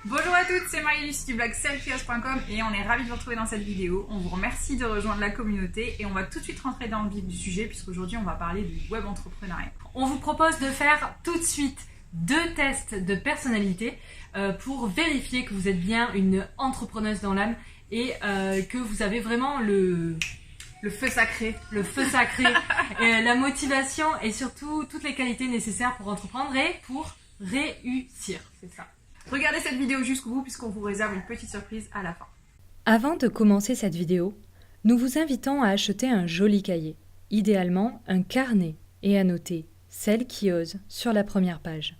Bonjour à toutes, c'est Marie-Luce du blog selfieos.com et on est ravis de vous retrouver dans cette vidéo. On vous remercie de rejoindre la communauté et on va tout de suite rentrer dans le vif du sujet puisqu'aujourd'hui on va parler du web entrepreneuriat. On vous propose de faire tout de suite 2 tests de personnalité pour vérifier que vous êtes bien une entrepreneuse dans l'âme et que vous avez vraiment le feu sacré, et la motivation et surtout toutes les qualités nécessaires pour entreprendre et pour réussir. C'est ça. Regardez cette vidéo jusqu'au bout puisqu'on vous réserve une petite surprise à la fin. Avant de commencer cette vidéo, nous vous invitons à acheter un joli cahier, idéalement un carnet, et à noter « Celle qui ose » sur la première page.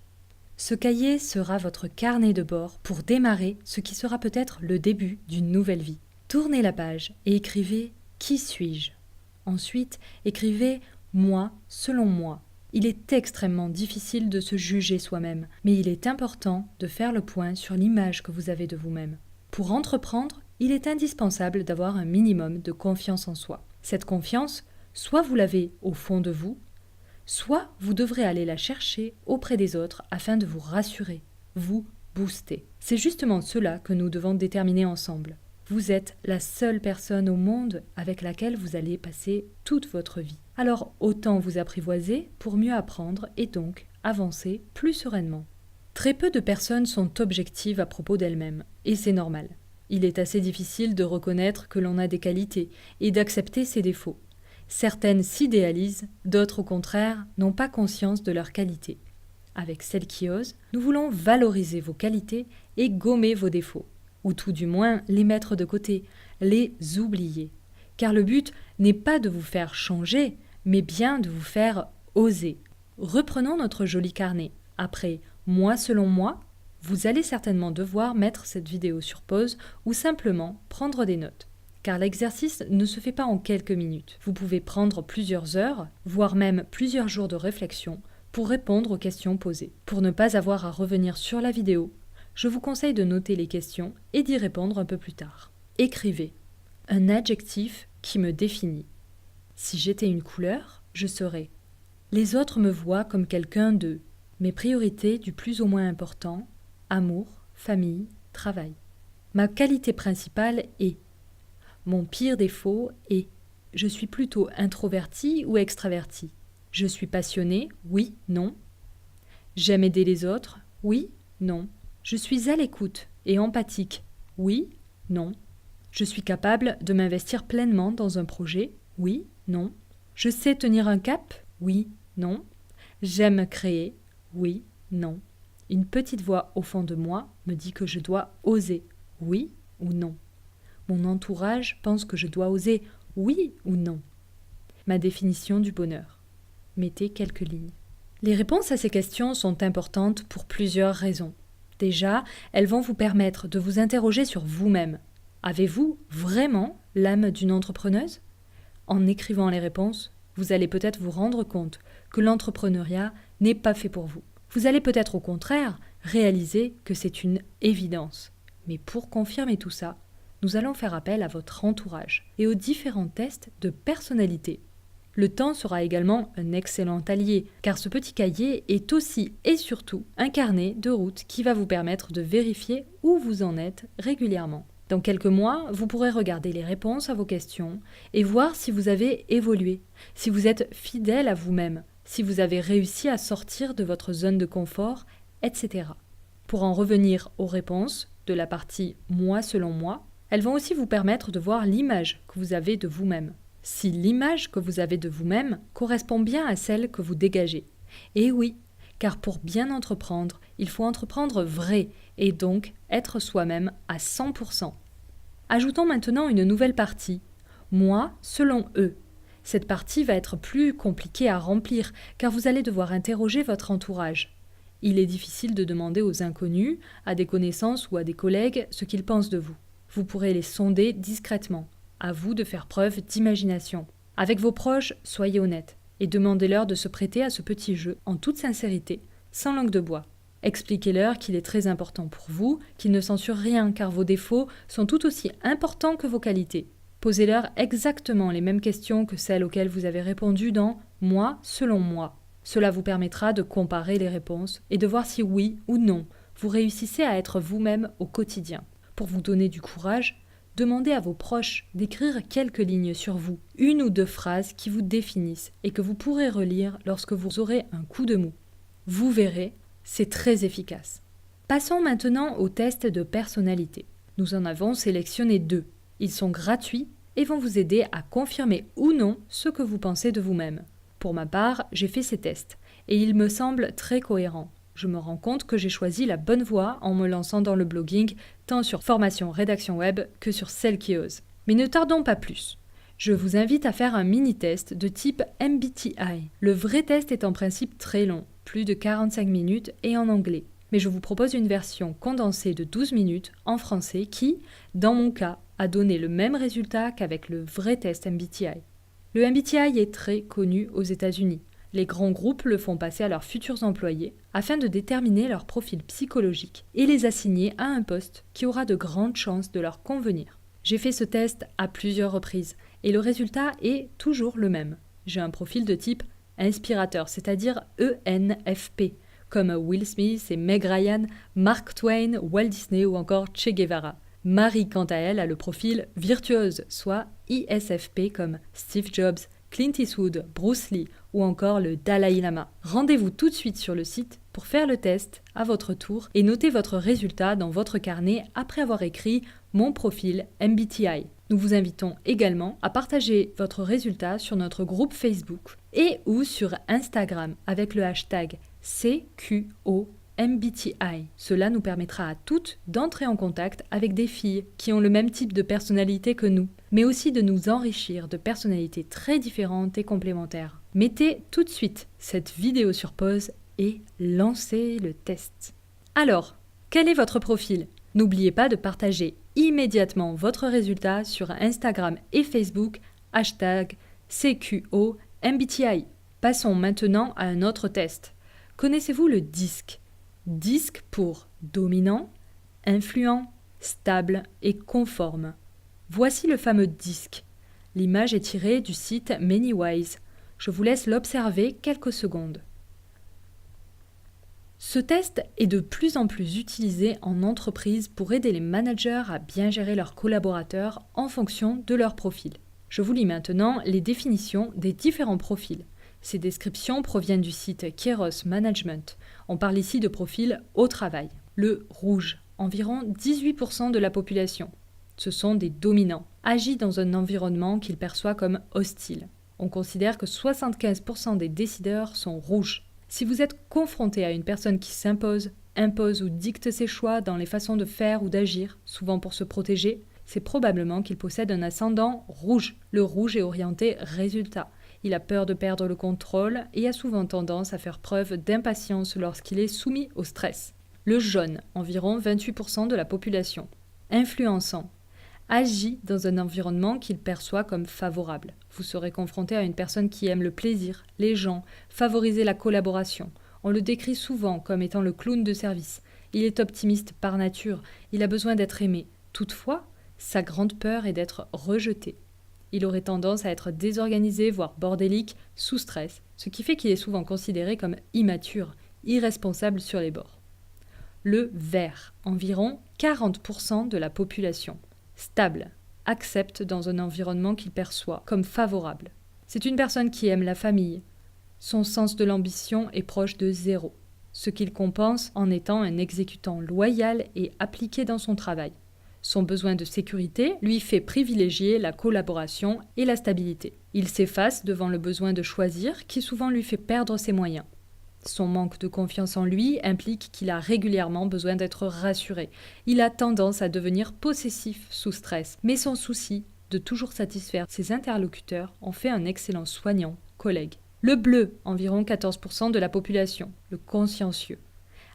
Ce cahier sera votre carnet de bord pour démarrer ce qui sera peut-être le début d'une nouvelle vie. Tournez la page et écrivez « Qui suis-je » Ensuite, écrivez « Moi, selon moi ». Il est extrêmement difficile de se juger soi-même, mais il est important de faire le point sur l'image que vous avez de vous-même. Pour entreprendre, il est indispensable d'avoir un minimum de confiance en soi. Cette confiance, soit vous l'avez au fond de vous, soit vous devrez aller la chercher auprès des autres afin de vous rassurer, vous booster. C'est justement cela que nous devons déterminer ensemble. Vous êtes la seule personne au monde avec laquelle vous allez passer toute votre vie. Alors autant vous apprivoiser pour mieux apprendre et donc avancer plus sereinement. Très peu de personnes sont objectives à propos d'elles-mêmes, et c'est normal. Il est assez difficile de reconnaître que l'on a des qualités et d'accepter ses défauts. Certaines s'idéalisent, d'autres au contraire n'ont pas conscience de leurs qualités. Avec Celle qui ose, nous voulons valoriser vos qualités et gommer vos défauts, ou tout du moins les mettre de côté, les oublier. Car le but n'est pas de vous faire changer, mais bien de vous faire oser. Reprenons notre joli carnet. Après « Moi selon moi », vous allez certainement devoir mettre cette vidéo sur pause ou simplement prendre des notes. Car l'exercice ne se fait pas en quelques minutes. Vous pouvez prendre plusieurs heures, voire même plusieurs jours de réflexion pour répondre aux questions posées. Pour ne pas avoir à revenir sur la vidéo, je vous conseille de noter les questions et d'y répondre un peu plus tard. Écrivez un adjectif qui me définit. Si j'étais une couleur, je serais. Les autres me voient comme quelqu'un de. Mes priorités du plus au moins important, amour, famille, travail. Ma qualité principale est. Mon pire défaut est. Je suis plutôt introverti ou extraverti. Je suis passionné, oui, non. J'aime aider les autres, oui, non. Je suis à l'écoute et empathique, oui, non. Je suis capable de m'investir pleinement dans un projet, oui, non. Je sais tenir un cap, oui, non. J'aime créer, oui, non. Une petite voix au fond de moi me dit que je dois oser, oui ou non. Mon entourage pense que je dois oser, oui ou non. Ma définition du bonheur. Mettez quelques lignes. Les réponses à ces questions sont importantes pour plusieurs raisons. Déjà, elles vont vous permettre de vous interroger sur vous-même. Avez-vous vraiment l'âme d'une entrepreneuse ? En écrivant les réponses, vous allez peut-être vous rendre compte que l'entrepreneuriat n'est pas fait pour vous. Vous allez peut-être au contraire réaliser que c'est une évidence. Mais pour confirmer tout ça, nous allons faire appel à votre entourage et aux différents tests de personnalité. Le temps sera également un excellent allié, car ce petit cahier est aussi et surtout un carnet de route qui va vous permettre de vérifier où vous en êtes régulièrement. Dans quelques mois, vous pourrez regarder les réponses à vos questions et voir si vous avez évolué, si vous êtes fidèle à vous-même, si vous avez réussi à sortir de votre zone de confort, etc. Pour en revenir aux réponses de la partie « Moi selon moi », elles vont aussi vous permettre de voir l'image que vous avez de vous-même. Si l'image que vous avez de vous-même correspond bien à celle que vous dégagez. Et oui, car pour bien entreprendre, il faut entreprendre vrai et donc être soi-même à 100%. Ajoutons maintenant une nouvelle partie. Moi, selon eux. Cette partie va être plus compliquée à remplir car vous allez devoir interroger votre entourage. Il est difficile de demander aux inconnus, à des connaissances ou à des collègues ce qu'ils pensent de vous. Vous pourrez les sonder discrètement. À vous de faire preuve d'imagination. Avec vos proches, soyez honnête et demandez-leur de se prêter à ce petit jeu en toute sincérité, sans langue de bois. Expliquez-leur qu'il est très important pour vous, qu'ils ne censurent rien car vos défauts sont tout aussi importants que vos qualités. Posez-leur exactement les mêmes questions que celles auxquelles vous avez répondu dans « Moi, selon moi ». Cela vous permettra de comparer les réponses et de voir si oui ou non vous réussissez à être vous-même au quotidien. Pour vous donner du courage, demandez à vos proches d'écrire quelques lignes sur vous, 1 ou 2 phrases qui vous définissent et que vous pourrez relire lorsque vous aurez un coup de mou. Vous verrez, c'est très efficace. Passons maintenant aux tests de personnalité. Nous en avons sélectionné 2. Ils sont gratuits et vont vous aider à confirmer ou non ce que vous pensez de vous-même. Pour ma part, j'ai fait ces tests et ils me semblent très cohérents. Je me rends compte que j'ai choisi la bonne voie en me lançant dans le blogging, tant sur formation rédaction web que sur Celle qui ose. Mais ne tardons pas plus. Je vous invite à faire un mini-test de type MBTI. Le vrai test est en principe très long, plus de 45 minutes et en anglais. Mais je vous propose une version condensée de 12 minutes en français qui, dans mon cas, a donné le même résultat qu'avec le vrai test MBTI. Le MBTI est très connu aux États-Unis. Les grands groupes le font passer à leurs futurs employés afin de déterminer leur profil psychologique et les assigner à un poste qui aura de grandes chances de leur convenir. J'ai fait ce test à plusieurs reprises et le résultat est toujours le même. J'ai un profil de type inspirateur, c'est-à-dire ENFP, comme Will Smith et Meg Ryan, Mark Twain, Walt Disney ou encore Che Guevara. Marie, quant à elle, a le profil virtuose, soit ISFP comme Steve Jobs, Clint Eastwood, Bruce Lee ou encore le Dalai Lama. Rendez-vous tout de suite sur le site pour faire le test à votre tour et noter votre résultat dans votre carnet après avoir écrit « Mon profil MBTI ». Nous vous invitons également à partager votre résultat sur notre groupe Facebook et ou sur Instagram avec le hashtag CQOMBTI. Cela nous permettra à toutes d'entrer en contact avec des filles qui ont le même type de personnalité que nous, mais aussi de nous enrichir de personnalités très différentes et complémentaires. Mettez tout de suite cette vidéo sur pause et lancez le test. Alors, quel est votre profil ? N'oubliez pas de partager immédiatement votre résultat sur Instagram et Facebook, hashtag CQOMBTI. Passons maintenant à un autre test. Connaissez-vous le DISC ? DISC pour dominant, influent, stable et conforme. Voici le fameux DISC. L'image est tirée du site ManyWise. Je vous laisse l'observer quelques secondes. Ce test est de plus en plus utilisé en entreprise pour aider les managers à bien gérer leurs collaborateurs en fonction de leur profil. Je vous lis maintenant les définitions des différents profils. Ces descriptions proviennent du site Kairos Management. On parle ici de profil au travail. Le rouge, environ 18% de la population. Ce sont des dominants, agit dans un environnement qu'ils perçoivent comme hostile. On considère que 75% des décideurs sont rouges. Si vous êtes confronté à une personne qui s'impose, impose ou dicte ses choix dans les façons de faire ou d'agir, souvent pour se protéger, c'est probablement qu'il possède un ascendant rouge. Le rouge est orienté résultat. Il a peur de perdre le contrôle et a souvent tendance à faire preuve d'impatience lorsqu'il est soumis au stress. Le jaune, environ 28% de la population. Influençant. Agit dans un environnement qu'il perçoit comme favorable. Vous serez confronté à une personne qui aime le plaisir, les gens, favoriser la collaboration. On le décrit souvent comme étant le clown de service. Il est optimiste par nature, il a besoin d'être aimé. Toutefois, sa grande peur est d'être rejeté. Il aurait tendance à être désorganisé, voire bordélique, sous stress, ce qui fait qu'il est souvent considéré comme immature, irresponsable sur les bords. Le vert, environ 40% de la population. Stable, accepte dans un environnement qu'il perçoit comme favorable. C'est une personne qui aime la famille. Son sens de l'ambition est proche de 0, ce qu'il compense en étant un exécutant loyal et appliqué dans son travail. Son besoin de sécurité lui fait privilégier la collaboration et la stabilité. Il s'efface devant le besoin de choisir qui souvent lui fait perdre ses moyens. Son manque de confiance en lui implique qu'il a régulièrement besoin d'être rassuré. Il a tendance à devenir possessif sous stress, mais son souci de toujours satisfaire ses interlocuteurs en fait un excellent soignant, collègue. Le bleu, environ 14% de la population, le consciencieux,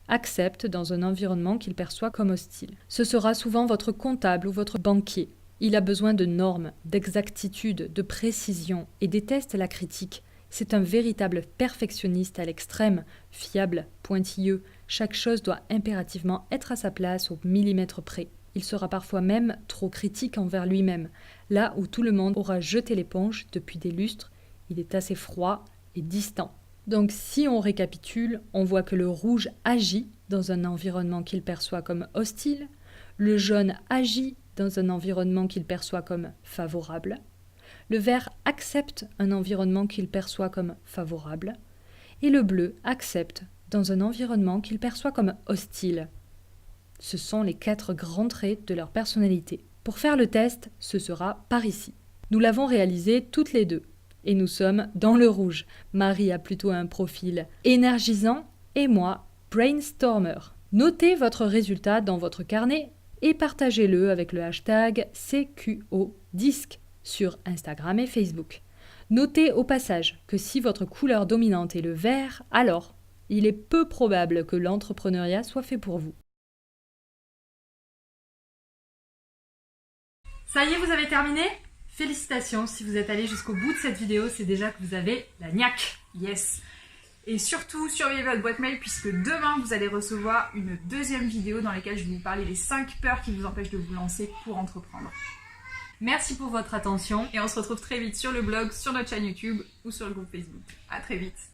accepte dans un environnement qu'il perçoit comme hostile. Ce sera souvent votre comptable ou votre banquier. Il a besoin de normes, d'exactitude, de précision et déteste la critique. C'est un véritable perfectionniste à l'extrême, fiable, pointilleux. Chaque chose doit impérativement être à sa place au millimètre près. Il sera parfois même trop critique envers lui-même. Là où tout le monde aura jeté l'éponge depuis des lustres, il est assez froid et distant. Donc si on récapitule, on voit que le rouge agit dans un environnement qu'il perçoit comme hostile, le jaune agit dans un environnement qu'il perçoit comme favorable, le vert accepte un environnement qu'il perçoit comme favorable, et le bleu accepte dans un environnement qu'il perçoit comme hostile. Ce sont les 4 grands traits de leur personnalité. Pour faire le test, ce sera par ici. Nous l'avons réalisé toutes les deux, et nous sommes dans le rouge. Marie a plutôt un profil énergisant, et moi, brainstormer. Notez votre résultat dans votre carnet et partagez-le avec le hashtag CQODisc sur Instagram et Facebook. Notez au passage que si votre couleur dominante est le vert, alors il est peu probable que l'entrepreneuriat soit fait pour vous. Ça y est, vous avez terminé? Félicitations, si vous êtes allé jusqu'au bout de cette vidéo, c'est déjà que vous avez la niaque. Yes. Et surtout, surveillez votre boîte mail puisque demain, vous allez recevoir une deuxième vidéo dans laquelle je vais vous parler des 5 peurs qui vous empêchent de vous lancer pour entreprendre. Merci pour votre attention. Et on se retrouve très vite sur le blog, sur notre chaîne YouTube ou sur le groupe Facebook. À très vite.